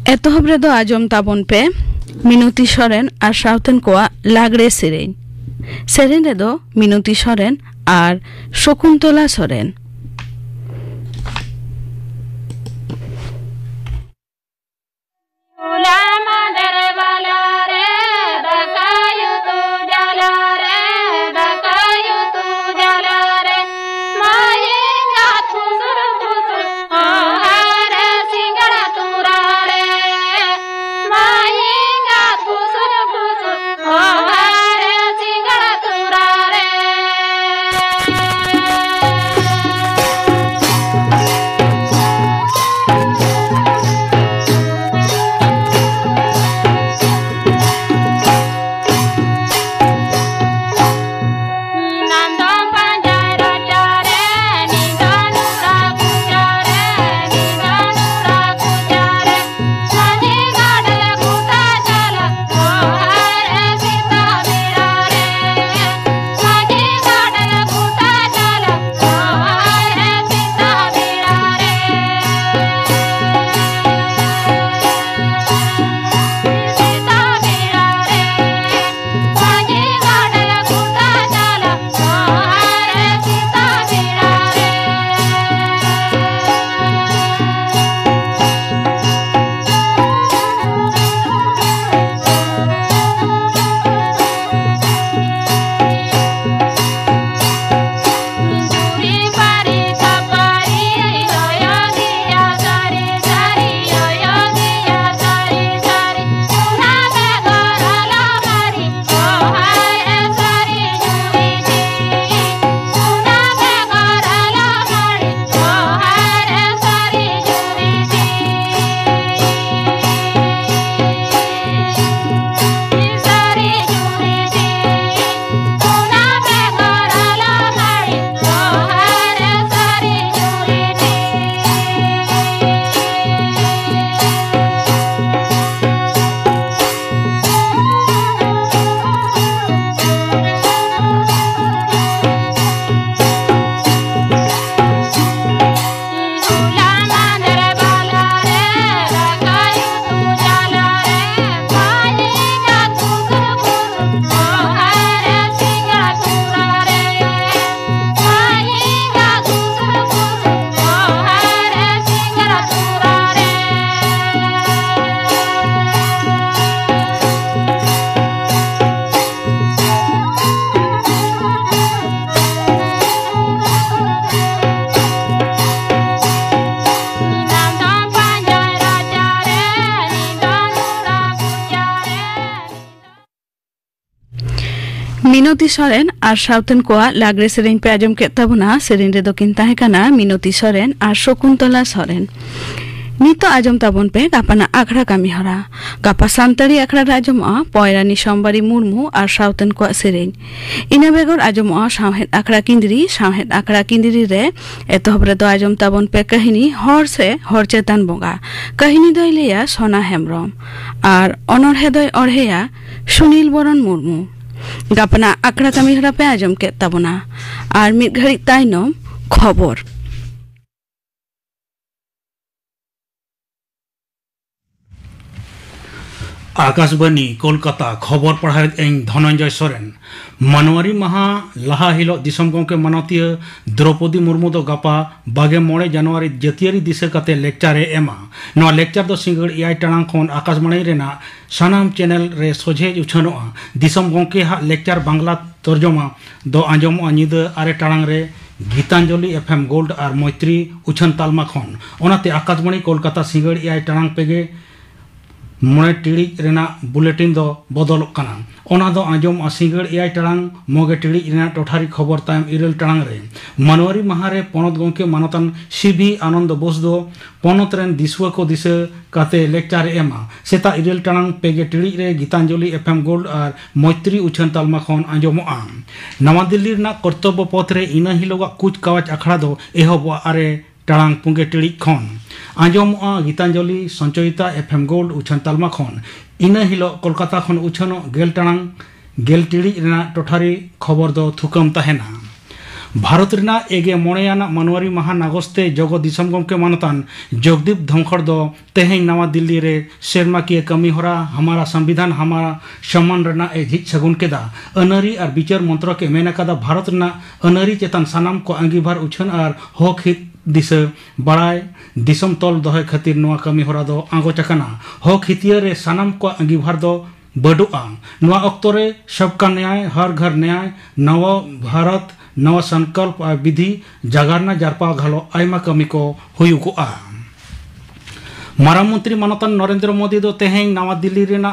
एतहब रेदो आजम ताबन पे मिनुती सोरेन और साउथन कोआ लागड़े सेरेन रेदो मिनुती सोरेन और शकुंतला सोरेन। मिनुती सोरेन और साउथन कोआ लागड़े सेरेन पे आजम के तबना सेरेन रे दो किन ताहेकाना मिनुती सोरेन और शकुंतला सोरेन। नितो आजम ताबन पे गापाना आखड़ा कामी हरा गापा सान्तारी आखड़ा आजम पयरानी सोमबारी मुर्मू और साउथन कोआ सेरेन इना बेगर आजम साहेद आखड़ा किंदिरी रे एतहब रे दो आजम ताबन पे कहिनी हर से हर चेतन बोंगा कहिनी दय लेया सोना हेमब्रम और अनरहे दय अढ़ेया सुनील बरन मुर्मू। गापना आखड़ा कामी हरा पे आजम के ताबना और मिद घड़ी ताइनम खबर। आकाशवाणी कोलकाता खबर पढ़ाई धनंजय सोरेन। मानवारी महा लहा हिलो दिसम गोंके मानवतीय द्रौपदी मुर्मू दो गापा 24 जनवरी जातियारी दिशा काते लेक्चर एमा नवा लेक्चर दो सिंगड़ 8 टाणां खन आकाशवाणी रेना सानाम चैनल रे सोझे उछानोआ दिसम गोंके हा लेक्चर बांग्ला तर्जमा दो आंजमोआ निदा 8 टाणां रे गीतांजलि एफएम गोल्ड और मैत्री उछान तालमा खन ओनाते आकाशवाणी कोलकाता सिंगड़ 8 टाणां पेगे मोड़े टिड़िज रेना बुलेटिन दो बदल कना ओना दो आंजम सिंगड़ 8 टाणां मोगे टिड़िज रेना टोठारी खबर तायम 9 टाणां रे मानवारी माहारे पनत गोंके मानतन सीबी आनंद बोस दो पनत रेन दिसुआ को दिशा काते लेक्चर एमा सेता 9 टाणां पेगे टिड़िज रे गीतांजलि एफएम गोल्ड और मैत्री उछान तालमा खन आंजमोआ। नवा दिल्ली रेना कर्तव्य पथ रे इना हिलोगा कुछ कावाच आखड़ा दो एहबवा 8 टाणां पुंगे टिड़िज खन आंजमोआ गीतांजलि संचयिता एफएम गोल्ड उछान तालमा खन इना हिलो कोलकाता खन उछानो 10 टाणां 10 टिड़िज रेना टोठारी खबर दो थुकम तहेना। भारत रेना एगे मोड़ेयाना मनवारी महा नागस्ते जगो दिसम गमके मानतान जगदीप धनखड़ दो तेहें नवा दिल्ली रे शेरमा की कमी होरा हमारा संविधान हमारा सम्मान रेना एझिज सगुन केदा अनरी और विचार मंत्र के मेना कदा भारत रेना अनरी चेतन सानाम को अंगीभार उछन और हक हित दिशा बड़ाई दिसम तोल दोहे खातिर नवा कमी होरा दो आंगो चकना हक हितिया रे सानाम को अंगीभार दो बडुआ नवा अक्तरे सबका न्याय हर घर न्याय नव भारत नव संकल्प और विधि जागरना जारपा घालो आयमा कमी को हुयुगुआ माराम मंत्री मानतान नरेंद्र मोदी दो तेहें नवा दिल्ली रेना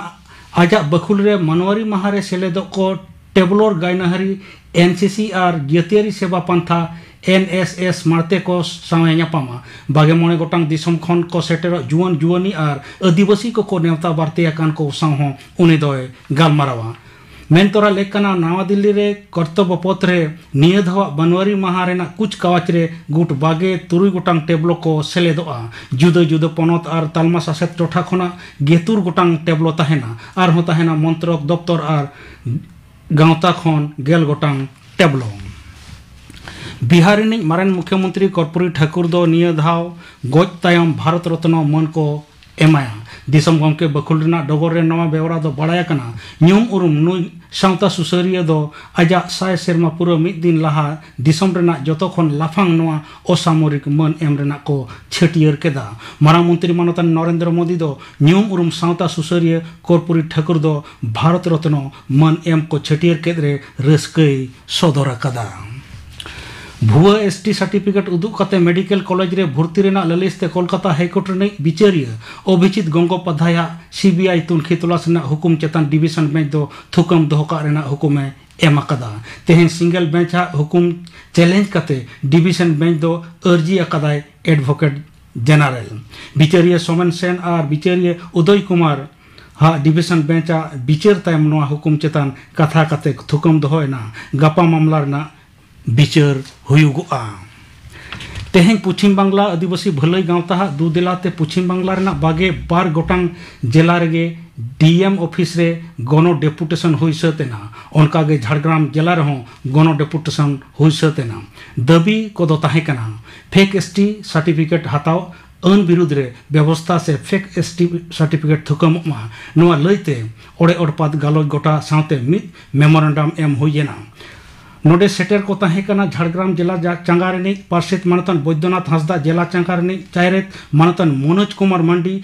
आजा बखुल रे मनवारी महारे सेलेदो को टेबलोर गायनाहरी एनसीसी और जातियारी सेवा पंथा एनएसएस मारते को सावे ᱧᱟᱯᱟᱢᱟ 22 गोटांग दिसम खन को सेटेर जुआन जुआनी और आदिवासी को नेवता बारते कान को साव हो उनी दोय गालमारावा मेनतोरा लेकना नवा दिल्ली रे कर्तव्य पथ रे निय धवा बनवारी माहा रेना कुछ कावाच रे गुट बागे तुरुई गोटांग टेबलो को सेलेदोआ जुदा जुदा पनत और तालमा सासेत टोठा खना गेतुर गोटांग टेबलो ताहेना और हो ताहेना मंत्रक दफ्तर और गांवता खन गेल गोटांग टेबलो बिहार मारन मुख्यमंत्री कर्पूरी ठाकुर दो निय धाव गज तायम भारत रत्न मन को एमाया दिसम गमके बखुल रेना डगर रे नवा बेवरा दो बड़ाया कना न्यूम उरुम नुई सावता सुसरिया दो आजा साय सेरमा पूरा मिद दिन लहा दिसम रेना जतो खन लाफांग नवा असामरिक मन एम रेना को छटियर केदा मारां मंत्री मानतान नरेंद्र मोदी दो न्यूम उरुम सावता सुसरिया कर्पूरी ठाकुर दो भारत रत्न मन एम को छटियर केदरे रस्कई सदर कदा भुआ एसटी सर्टिफिकेट उदुग कते मेडिकल कॉलेज रे भर्ती रेना ललिसते कोलकाता हाईकोर्ट रे विचारिया अभिजित गंगोपाध्याय सीबीआई तुनखी तलाश रेना हुकुम चेतन डिविजन बेंच दो थुकम दोहका रेना हुकुमे एम अकदा तेहें सिंगल बेंच हुकुम चैलेंज कते डिविजन बेंच दो अर्जी अकदाय एडवोकेट जनरल विचारिया सोमेन सेन और विचारिया उदय कुमार हा डिविजन बेंच विचार तायम नोआ हुकुम चेतन कथा कते थुकम दोहयना गपा मामला रेना विचार हुयुगुआ तेहें पश्चिम बांग्ला आदिवासी भलाई गांवता दुदेलाते पश्चिम बांग्ला रेना बागे बार गोटांग जिला रेगे डीएम ऑफिस रे गनो डेपुटेशन हुई सतेना उनकागे झारग्राम जिला रहो गनो डेपुटेशन हुई सतेना दाबी कोदो ताहे कना फेक एसटी सर्टिफिकेट हताव अन विरुद्ध रे व्यवस्था से फेक एसटी सर्टिफिकेट थुकममा नोआ लइते ओड़े ओड़पात गालोज गोटा सावते मिद मेमोरेंडम एम हुइना नोडे सेटर को ताहेकना झारग्राम जिला चांगारनी पार्षद मानतन बैद्यनाथ हांसदा जिला चांगारनी चायरेत मानतन मनोज कुमार मंडी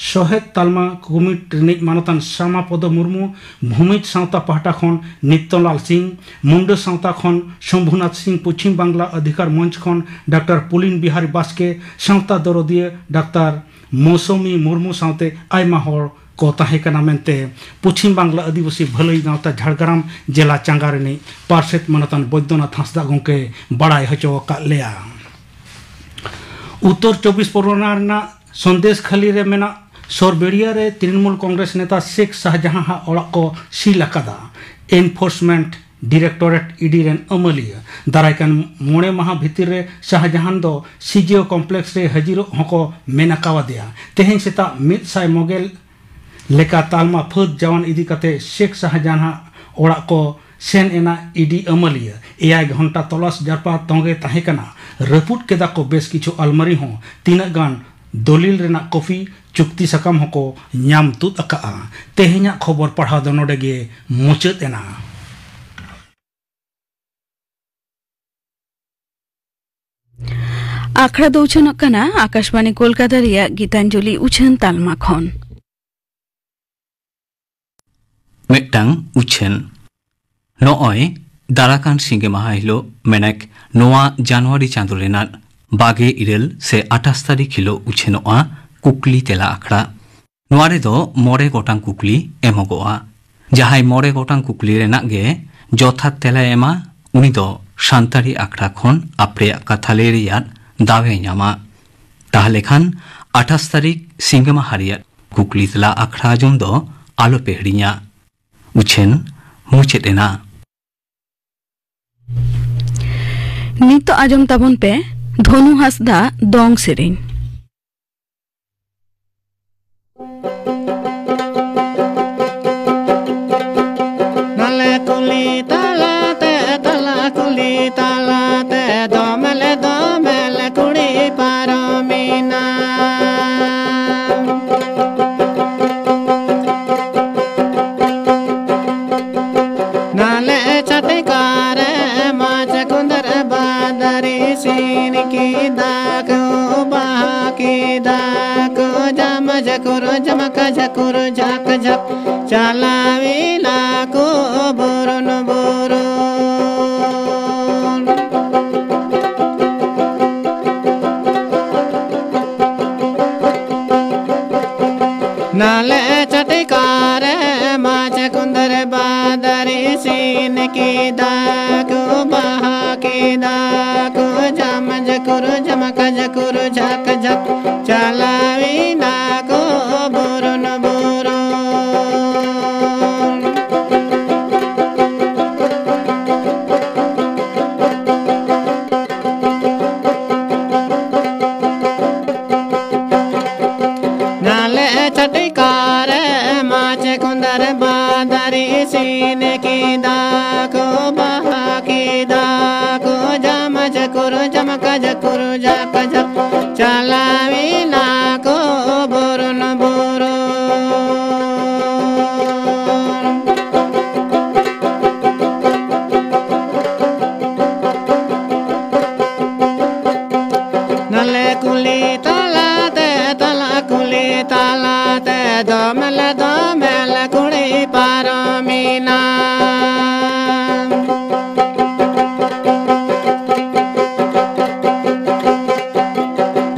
शोहेद तालमा कुमिट मानतन श्यामापद मुर्मू भूमिज सावता पाहटा खन नित्यलाल सिंह मुंडा सावता खन शंभुनाथ सिंह पश्चिम बांग्ला अधिकार मंच खन डॉक्टर पुलिन बिहारी बास्के सावता दरदिया डॉक्टर मौसमी मुर्मू सावते आयमा हर को ताहेकना मेनते पश्चिम बांग्ला आदिवासी भलाई गांवता झारग्राम जिला चांगारनी पार्षद मानतन बैद्यनाथ हांसदा गंके बड़ाई हचो कालेया उत्तर 24 परगना रेना संदेश खाली रे मेना सोरबेड़िया रे तृणमूल कांग्रेस नेता शेख शाहजहां हा ओड़ा को सील अकादा एनफोर्समेंट डायरेक्टोरेट इडी रेन अमलिया दारायकान मोड़े माह भितर रे शाहजहां दो सीजीओ कॉम्प्लेक्स रे हजिरो हको मेनाकावा दिया तेहें सेता 100 मोगेल लेका तालमा फद जवान इदी कते शेख शाहजहां ओड़ा को सेन एना इडी अमलिया 1 घंटा तलाश जारपा तोंगे ताहेकना रपुट केदा को बेस किछु अलमारी हो तीना गान दलिल रेना कॉफी चुक्ति सकम हको न्याम तुत अका तेहेኛ खबर पढ़ा दो नोडेगे मुचाद एना आखड़ा दौछन कना आकाशवाणी कोलकाता रिया गीतांजलि उछन तालमा खन मेटांग उछन नॉय दाराकान सिंगे माहा हिलो मेनेक नोआ जनवरी चांदो रेना बागे इरेल से 28 तारीख हिलो उछेनोआ कुकली तेला आखड़ा नोआरे दो मोरे गोटांग कुकली एमोगोआ जहाय मोरे गोटांग कुकली रेना गे जथात तेला एमा उनी दो शांतारी आखड़ा खन आपरे कथाले रियात दावे ᱧᱟᱢᱟ ताहले खान 28 तारीख सिंगे माहा रियात कुकली तेला आखड़ा जों दो आलो पेहड़िया उछेन मुचेद एना नितो आजम ताबन पे धनु हांसदा दोंग सेरेन Tala kuli tala te tala kuli tala बादरी सीन की दाको बाकी दाको जम झकुर जमक झकुर झक झक चलावी लाको बोरन बोरो नाले चटकार माच कुंदर बादरी सीन की दाको बहा की दाको जम झकुर जमक झकुर झक झक चलावी नाको बोरन बोरो नाले चटकार माच कुंदर बादरी सीन की दाको बहा की दाको जम झकुर जमक झकुर झक झक चलावी नाको बोरन बोरो नले कुली तलाते तला कुली तलाते दोमल कुड़ी पारमीना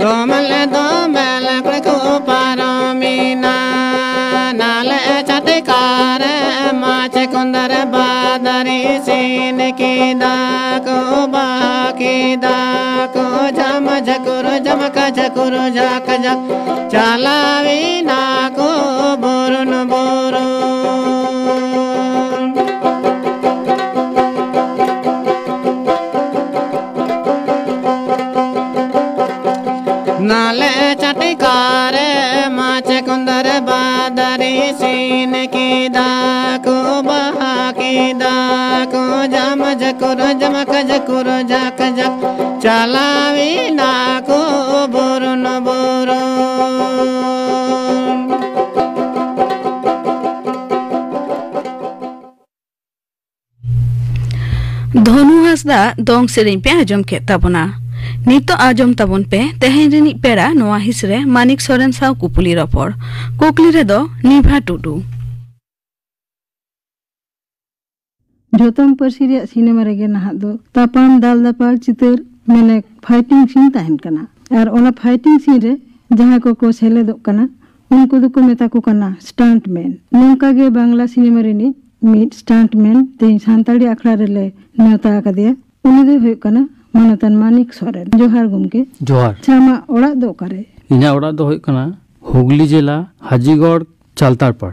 दोमल कुड़ी को पारमीना नाले चटकार माच कुंदर बादरी सीन की दाको बाकी दाको जम झकुर जमक झकुर झक झक चलावी नाको बोरन बोरो नाले चटकार माच कुंदर बादरी सीन की दाको बहा की दाको जम झकुर जमक झकुर झक झक चलावी नाको बोरन बोरो धनु हासदा दोंग सेरें पे आजम के ताबना नितो आजम ताबन पे तेहें रिनी पेड़ा नोआ हिसरे मानिक सोरेन साव कुपुली रपड़ कोकली रे दो निभा टुडू जोतम पर्सी रे सिनेमा रे नहा दो तापाम दाल दापाल चितर मैंने फाइटिंग सीन ताहन कना और ओना फाइटिंग सीन रे जहां को सेलेदो कना उनको दो को मेता को कना स्टंटमैन नोंका गे बांग्ला सिनेमा रे नि मिड स्टंटमैन ते सांताड़ी अखड़ा रे ले नेता कदिया उनी दो होय कना मनतन मानिक सोरेन जोहार गुमके जोहार छामा ओड़ा दो करे इना ओड़ा दो होय कना हुगली जिला हाजीगढ़ चालतार पर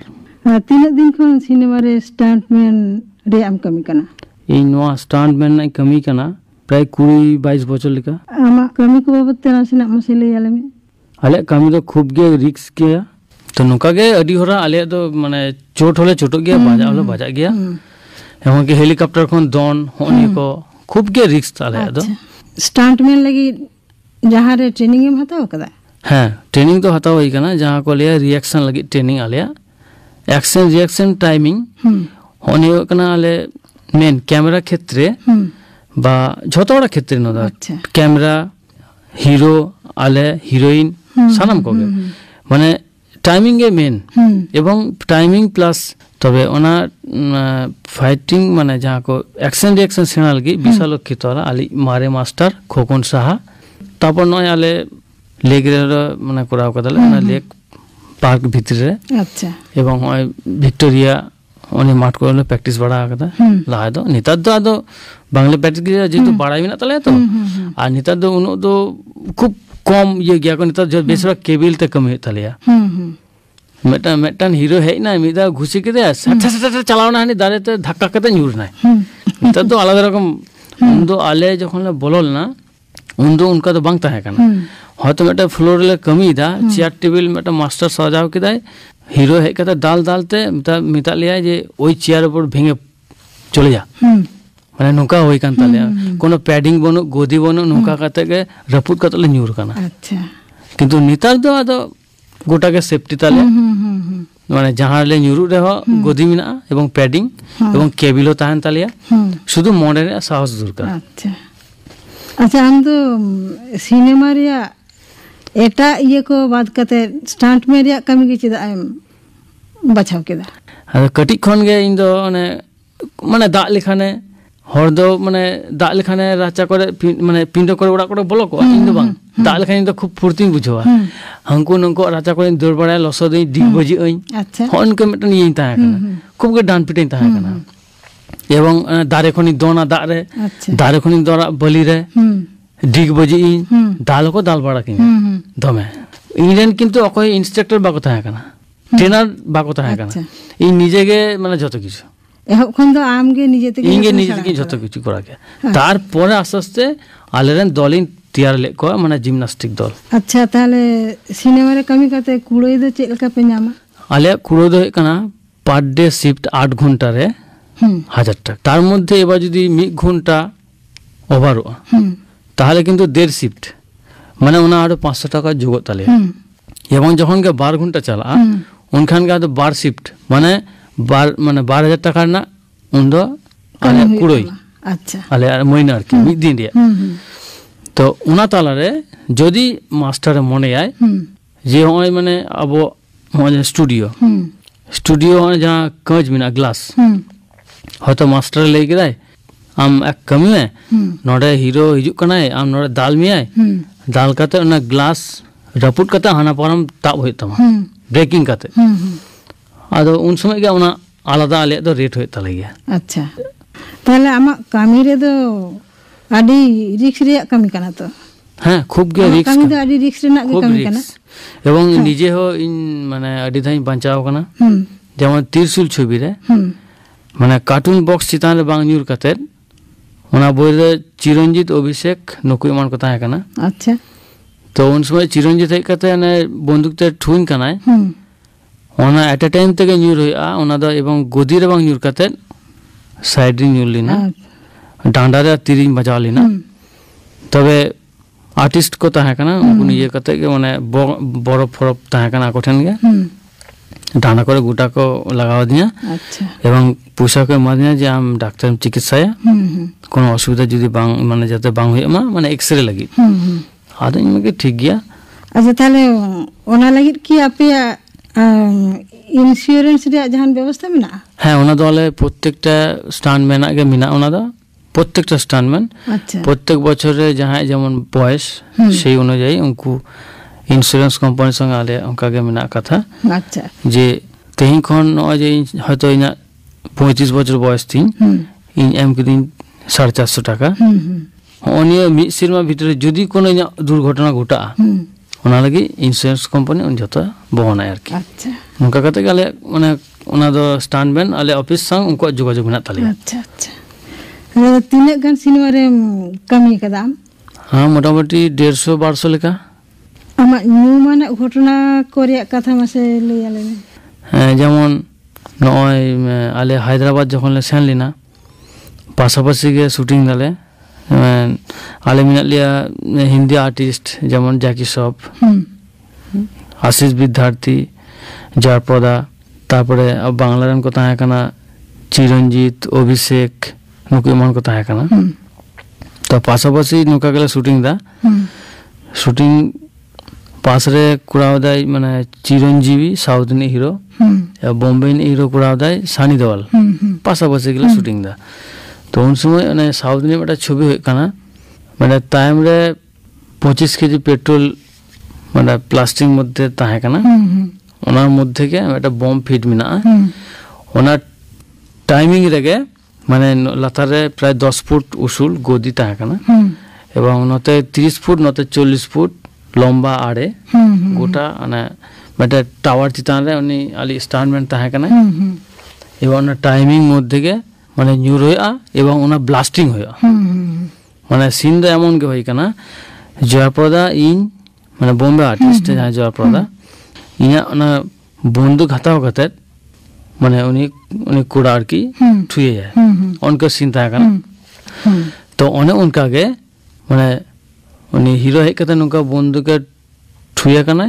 तीन दिन खन सिनेमा रे स्टंटमैन रे आम कमी कना ᱤᱧ ᱱᱚᱣᱟ ᱥᱴᱟᱱᱴᱢᱮᱱ ᱨᱮᱱᱟᱜ ᱠᱟᱹᱢᱤ ᱠᱟᱱᱟ ᱯᱨᱟᱭ 20-22 ᱵᱚᱪᱷᱚᱨ ᱞᱮᱠᱟ आमा कमी को बाबत ते नासेनाग मसे लay आले में ᱟᱞᱮᱭᱟᱜ ᱠᱟᱹᱢᱤ ᱫᱚ ᱠᱷᱩᱵ ᱜᱮ ᱨᱤᱠᱥ ᱜᱮᱭᱟ ᱛᱚ ᱱᱚᱝᱠᱟ ᱜᱮ ᱟᱹᱰᱤ ᱦᱚᱲᱟᱜ ᱟᱞᱮᱭᱟᱜ ᱫᱚ ᱢᱟᱱᱮ ᱪᱳᱴ ᱦᱚᱞᱮ ᱪᱳᱴᱚᱜ ᱜᱮᱭᱟ ᱵᱟᱡᱟᱜ ᱦᱚᱞᱮ ᱵᱟᱡᱟᱜ ᱜᱮᱭᱟ एमनकी हेलिकॉप्टर खन दौन होनी को खूब के रिस्क ताले दो स्टंटमैन लगी जहां रे ट्रेनिंग एम हताव कदा हां ट्रेनिंग तो हताव होई कना जहां को लिया रिएक्शन लगी training Alia action reaction timing होनी कना आले मेन कैमरा क्षेत्र बा झोतोड़ा क्षेत्र न दा कैमरा हीरो आले हीरोइन सानाम को माने टाइमिंग ए मेन एवं टाइमिंग प्लस तबे ओना फाइटिंग माने जहां को एक्शन रिएक्शन सेना लगी विशाल खितरा आली मारे मास्टर खोकन साहा तापर नय आले लेग रे माने कराव कदले ना लेग पार्क भीतर रे अच्छा एवं विक्टोरिया ओने माठ को प्रैक्टिस बड़ा कदा लाहा दो निता दो आदो बांग्ला प्रैक्टिस के जेतु बड़ाई मिना तले तो आ निता दो उनो दो खूब कम ये गया को निता जो बेसरा केबिल ते कम तलिया मेटन हीरो है ना मिदा घुसी के सट चलावना हानि दारे ते धक्का कते न्यूरना निता दो आलादा रकम उन दो आले जखन बोलल ना उन दो उनका तो बांग ताहे कना হয়তো মেটা ফ্লোর লে কমি দা চেয়ার টেবিল মেটা মাস্টার সাজাও কেদাই হিরো হে কতে ডাল ডালতে মিতা লিয়া যে ওই চেয়ার উপর ভেঙে চলে যা মানে নৌকা হই কান তালে কোনো প্যাডিং বনো গদি বনো নৌকা কাতে গে রপুট কাতলে নিউর কানা আচ্ছা কিন্তু নিতার দো আদো গোটাকে সেফটি তালে মানে জাহালে নিউরু রে গদি মিনা এবং প্যাডিং এবং কেবিলও তাহান তালিয়া শুধু মডেলে সাহস দরকার আচ্ছা अच्छा हम तो सिनेमा रिया एटा ये को बात करते स्टंट में रिया कमी की चीज बचाव केदा कटी खन गे इन दो माने दाग लेखाने हर दो माने दाग लेखाने राचा करे माने पिंडो करे ओड़ा करे बोलो को इन दो बांग दाग लेखाने तो खूब फुर्ती बुझवा हंको नंको राचा करे दौड़ बड़ा लसो दई डिग बजी अई अच्छा हन के मिटन ये ताहे कना खूब के डान पिटेन ताहे कना एवं दारे खनि दोना दाग रे दारे खनि दोरा बलि रे डिग बजी दाल को दाल बड़ा किन दमे इनरेन किंतु अकोय इंस्ट्रक्टर बाको ताहे कना ट्रेनर बाको ताहे कना इ निजे गे माने जतो किछु एहब खन दो आम गे निजे ते इंगे निजे के जतो किछु करा के तार परे आस्ते आस्ते आलेरेन दलिन तैयार ले को माने जिमनास्टिक दल अच्छा ताले सिनेमा रे कमी करते कुड़ोई दो चेल का पे नामा आले कुड़ो दो कना पर डे शिफ्ट 8 घंटा रे 1000 টাকা তার মধ্যে এবার যদি 1 ঘন্টা ওভারও তাহলে কিন্তু 1.5 শিফট মানে ওনা আরো 500 টাকা যোগ তালে এবং যখন কে 12 ঘন্টা চালা উনখান কে তো 12 শিফট মানে 12000 টাকা না উন্দো আলে কুড়োই আচ্ছা আলে মইনা আর কি মিদ দিন রে তো ওনা তালারে যদি মাস্টারে মনে আয় যে হয় মানে আবো মানে স্টুডিও যা কাজ মিনা গ্লাস হয়তো মাস্টার লেই গেদাই আম এক কমি है नोडे हीरो हिजु कनाय आम नोडे दाल मियाय दाल काते ओना ग्लास रपुट काते हाना परम ताब होय तमा ब्रेकिंग काते आदो उन समय गे ओना आलादा आले दो रेट होय तले गया अच्छा ताले आमा कामी रे दो आडी रिक्स रे कमी कना तो হ্যাঁ খুব গে রিস্ক কামি তো আদি রিস্ক রে না কামি কানা এবং নিজে হো ইন মানে আদি ধাই বাঁচাও কানা যেমন ত্রিশূল ছবি রে মানে কার্টুন বক্স চিতান রে বাং নিউর কাতে ওনা বই রে চিরঞ্জিত অভিষেক নকুই মান কথা হ্যাঁ কানা আচ্ছা তো উন সময় চিরঞ্জিত হই কাতে না বন্দুকতে ঠুইন কানায় ওনা এট এ টাইম থেকে নিউর হইয়া ওনা দা এবং গদির এবং নিউর কাতে সাইড রি নিউর লিনা ডান্ডারে তিরিং বাজাও লিনা তবে आर्टिस्ट को ताहे कना उनको ये कते के माने बरो फरप ताहे कना कोठन गे डाना करे गुटा को लगाव दिया अच्छा एवं पूछा के मादिया जे हम डॉक्टर चिकित्साया कोनो असुविधा जदी बांग माने जते बांग होय मा माने एक्सरे लगी आदो इनके ठीक गया अच्छा ताले ओना लगी कि आपे इंश्योरेंस रे जहान व्यवस्था मिना হ্যাঁ ওনা দলে প্রত্যেকটা স্টান্টম্যান আগে মিনা ওনা দা প্রত্যেকটা স্টান্টম্যান প্রত্যেক বছরে যাহাই যেমন বয়স সেই অনুযায়ী উনকু ইন্স্যুরেন্স কোম্পানির সঙ্গে আলে উনকাকে মিনা কথা আচ্ছা যে তেহিং খন নয় যে হয়তো ইনা 35 বছর বয়স তিন ইন এম কিদিন 450 টাকা অনিয়ে মিড সিরমা ভিতরে যদি কোনো দুর্ঘটনা ঘটা ওনা লাগি ইন্স্যুরেন্স কোম্পানি উন যত বহনায় আর কি আচ্ছা উনকা কাতে গেলে মানে ওনা দো স্টান্টম্যান আলে অফিস সঙ্গ উনকু যোগাযোগ না তালে আচ্ছা আচ্ছা तीन गान सिनेमा रे कमी कदा हाँ मोटामुटी 150-1200 लेका आमा न्यू माने घटना कोरिया कथा मासे लई आले যেমন নয় আলে হায়দ্রাবাদ যখন লে সেন লিনা পাশাপাশি গে শুটিং দালে আলে মিনা লিয়া হিন্দি আর্টিস্ট যেমন জ্যাকি শ্রফ আশিস বিদ্যার্থী জয়প্রদা তারপরে বাংলার কথা কানা চিরঞ্জিত অভিষেক नुकु मन को ताहे कना तो पासापासी नुका गेला शूटिंग दा शूटिंग पास रे कुरावदाई माने चिरंजीवी साउथ नि हिरो या बॉम्बे नि हिरो कुरावदाई सानी देवाल पासापासी गेला शूटिंग दा तो उन समय ने साउथ नि बटा छवि होय कना माने टाइम रे 25 केजी पेट्रोल माने प्लास्टिक मध्ये ताहे कना ओनार मध्ये के एटा बम फिट मिना ओना टाइमिंग रेगे মানে লাতারে প্রায় 10 ফুট উসুল গদি তাহে কানা এবং নতে 30 ফুট নতে 40 ফুট লম্বা আড়ে গোটা মানে মানে টাওয়ার চিতানরে উনি আলি স্টান্টম্যান তাহে কানা এবং না টাইমিং মধ্যে গে মানে নিউর হইয়া এবং ওনা ব্লাস্টিং হইয়া মানে সিন দা এমন গে হই কানা জয়প্রদা ইন মানে বোম্বে আর্টিস্ট জয়প্রদা ইয়া ওনা বন্দুক হাতাও কাতে মানে উনি কুড়া আর কি ছুঁয়ে যায় उनका सीन था कना तो ओने उनका गे माने उनी हीरो है कते उनका बंदूक के छुया कना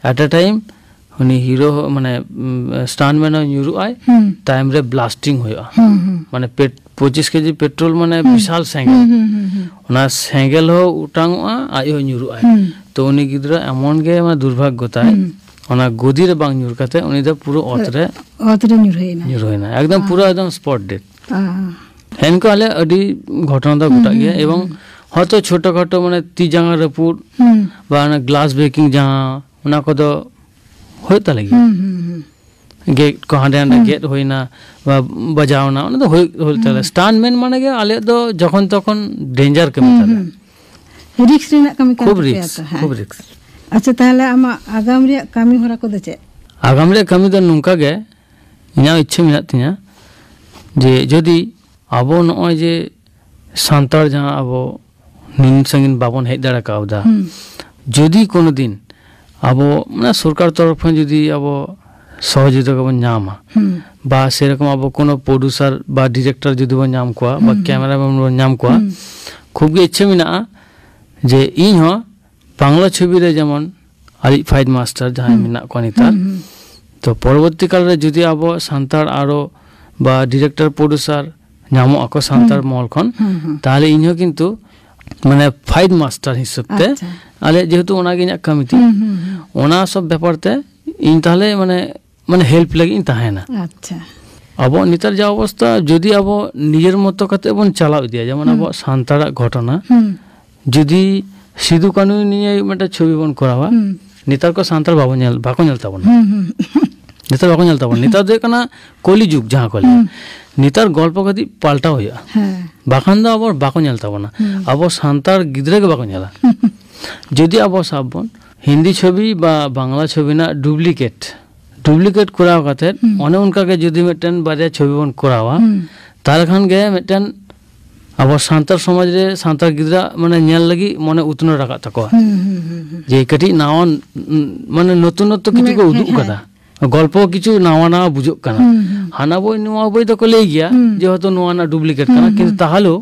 एट अ टाइम उनी हीरो माने स्टंटमैन न्यूरु आय टाइम रे ब्लास्टिंग होया माने 25 केजी पेट्रोल माने विशाल सेंगेल ओना सेंगेल हो उटांगआ आयो ᱧᱩᱨᱩᱜᱼᱟ तो उनी गिद्रा एमन गे मा दुर्भाग्य ताय ओना गोदी रे बांग ᱧᱩᱨ काते उनी द पूरा ओतरे ᱧᱩᱨᱩᱭना एकदम पूरा एकदम स्पॉट डेट हेनको आले अडी घटना दा घटा गया एवं हतो छोटो खाटो माने ती जांगा रपुड बा ना ग्लास ब्रेकिंग जहां ओना को दो होता लगी गेट को हांडे हांडे गेट होइना बा बजावना ओना तो होता स्टैंडमैन माने गे आले दो जखन तखन डेंजर के मतलब रिक्स रेना कमी का खूब रिक्स अच्छा ताहले आमा आगाम रे कमी होरा को दे चे आगाम रे कमी दो नुंका गे इना इच्छा मेना तिया जे जदी आबो नय जे सांतार जहां आबो निन संगिन बाबन हेज दाड़ा कावदा जदी कोनो दिन आबो माने सरकार तरफ जदी आबो सहयोगिता को नामा बा सेरकम आबो कोनो प्रोड्यूसर बा डायरेक्टर जदी बन नाम कोआ बा कैमरामैन बन नाम कोआ खूब गे इच्छा मेना जे इन हो बांग्ला छवि रे जेमन आली फाइट मास्टर जहां मेना को नितार तो परवर्ती काल रे जदी आबो सांतार आरो बा डायरेक्टर प्रोड्यूसर नामो आको सांतार मॉल खन ताले इनहो किंतु माने फाइट मास्टर हिसाबते आले जेहेतु ओना गे इना कमिटी ओना सब व्यापारते इन ताले माने हेल्प लगी इन ताहेना अच्छा आबो नितार जा अवस्था जदी आबो निजेर मतो कते बन चालाव दिया जेमन आबो सांतार घटना जदी सिधु कानू निये मटे छवि बन करावा नितार को सांतार बाको नेलता बन नितार बाको नेलता बन नितार दे कना कली जुग जहां कली नितार गल्प कदी पाल्टा होया बाखान दा आबो बाको नेलता बना आबो सांतार गिद्रे के बाको नेला जदी आबो साबन हिंदी छवि बा बांग्ला छवि ना डुप्लीकेट कराव काते ओने उनका के जदी मिटन बारे छवि बन करावा तार खान गे मिटन अब सांतार समाज रे सांतार गिद्रा माने नेल लगी मने उतनो राखा तको जे कटी नावा माने नतुन नतुन किछु को उदुक कदा गल्प किछु नावा नावा बुझुक कना हाना बय नुवा बय दको ले गया जे हतो नुवा ना डुप्लीकेट कना किंतु ताहालो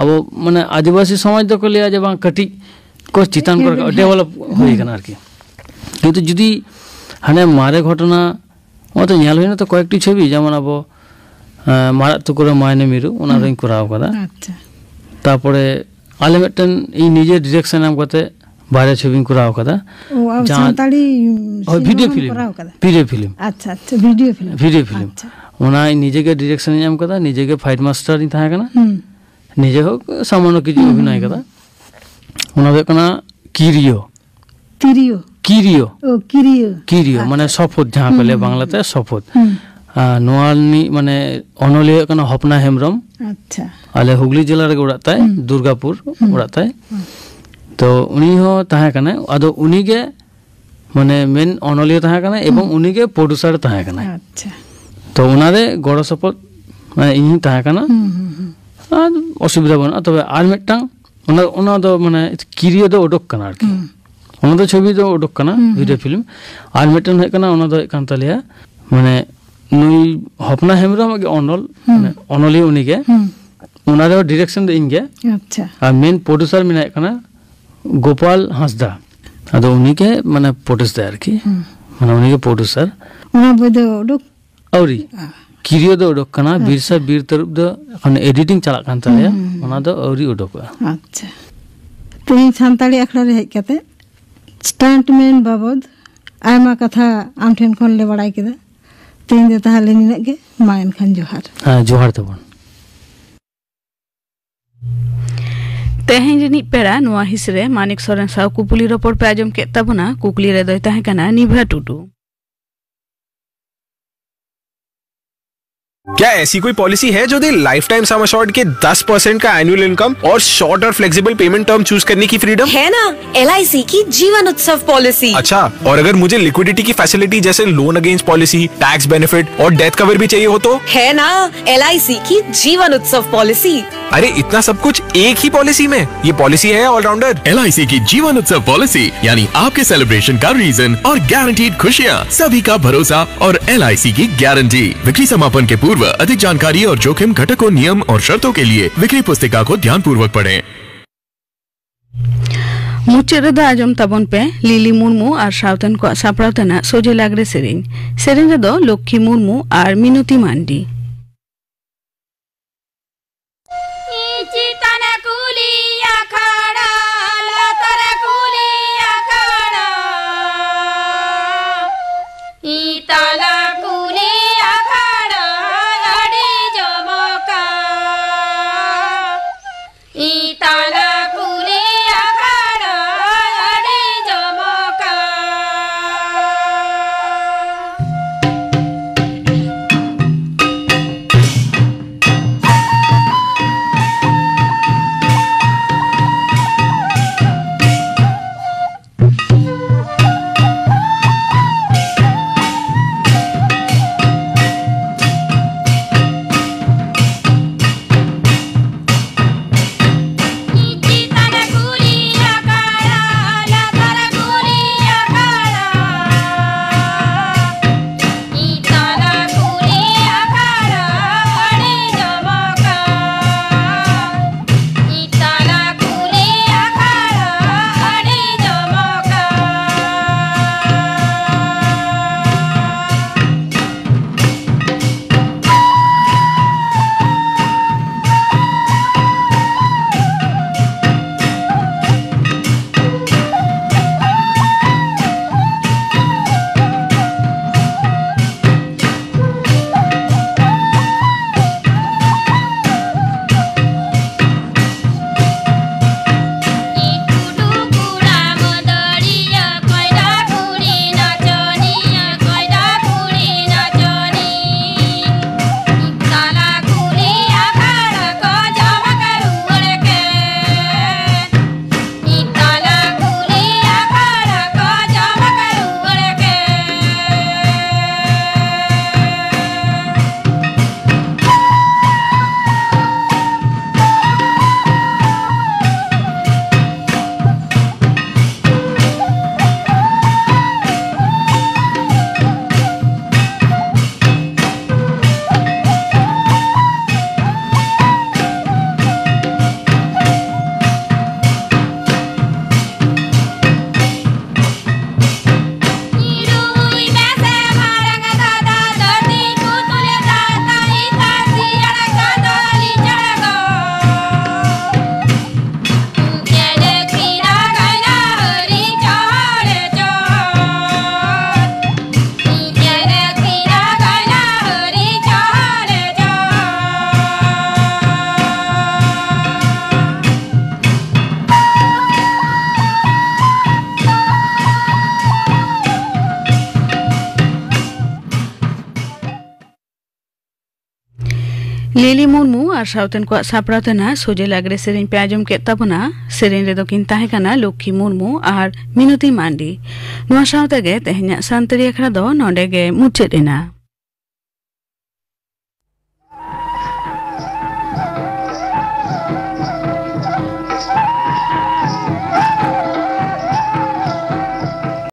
अब माने आदिवासी समाज दको ले जे बांग कटी को चितान कर डेवलप होई कना आरकी किंतु जदी हाने मारे घटना ओ तो नेल होइना तो कयेकटी छवि जेमन अब मारा तुकुरा मायने मिरु ओना रही कराव कदा अच्छा तारपरे आले मिटन इ निजे डायरेक्शन नाम कते बारे छवि कराव कदा ओ सांताली वीडियो फिल्म अच्छा वीडियो फिल्म ओना निजे के डायरेक्शन नाम कदा निजे के फाइट मास्टर नी था कना निजे हो सामान्य किछु अभिनय कदा ओना बे कना किरियो माने सफोत जहां कले बांग्लाते सफोत नोआलनी माने अनलिया कना हपना हेमरम अच्छा आले हुगली जिला रे उड़ाताय दुर्गापुर उड़ाताय तो उनी हो ताहे कना आदो उनी के माने मेन अनलिया ताहे कना एवं उनी के प्रोड्यूसर ताहे कना अच्छा तो उनारे गड़ सपोर्ट माने इनी ताहे कना असुविधा बना तबे आर मिटटां ओना दो माने किरियो दो ओडक कना आरकी ओना दो छवि दो ओडक कना वीडियो फिल्म आर मिटन है कना ओना दो कान तलिया माने नुई हपना हेमरम के अनल माने अनली उनी के ओना दो डायरेक्शन दो इनगे अच्छा आ मेन प्रोड्यूसर मिना कना गोपाल हंसदा आदो उनी के माने प्रोड्यूसर आरकी माने उनी के प्रोड्यूसर ओना बदो ओडक औरी किरियो दो ओडक कना बिरसा बीर तरुप दो अखन एडिटिंग चला कान तलिया ओना दो औरी ओडक अच्छा तेई सांताली अखड़ा रे हेज कते स्टंटमैन बाबद आयमा कथा आम ठेन खन ले बड़ाई केदा तेई दे ताहले निना गे मायन खान जोहार हां जोहार तबन तेहें जनी पेड़ा नुआ हिसरे मानिक सोरेन साव कुपुली रपोर पे आजम के तबना कुकली रे दोय ताहे कना निभा टुटू क्या ऐसी कोई पॉलिसी है जो day life time sum assured के 10% का एनुअल इनकम और शॉर्ट और फ्लेक्सिबल पेमेंट टर्म चूज करने की फ्रीडम है ना? LIC की जीवन उत्सव पॉलिसी। अच्छा, और अगर मुझे लिक्विडिटी की फैसिलिटी जैसे loan against policy, tax benefit और डेथ कवर भी चाहिए हो तो? है ना, LIC की जीवन उत्सव पॉलिसी। अरे इतना सब कुछ एक ही पॉलिसी में? ये पॉलिसी है ऑलराउंडर। LIC की जीवन उत्सव पॉलिसी यानी आपके सेलिब्रेशन का रीजन और गारंटीड खुशियाँ, सभी का भरोसा और LIC की गारंटी। बिक्री समापन के पूर्व अधिक जानकारी और जोखिम घटकों, नियम और शर्तों के लिए बिक्री पुस्तिका को ध्यानपूर्वक पढ़ें। मुचेद आजम तबन पे लिली मुर्मू और सावतन को सापड़ातना सोजे लागरे सेरेन रे दो लक्ष्मी मुर्मू और मिनुती मांडी। लिली मुर्मू और साउथन को सापड़ा तना सोजे लागरे सेरेन पे आजम के तबना सेरेन रे दो किन ताहे काना लक्ष्मी मुर्मू और मिनती मांडी नुआ साउते गे तेहन्या सांतरी अखड़ा दो नोंडे गे मुचेद एना।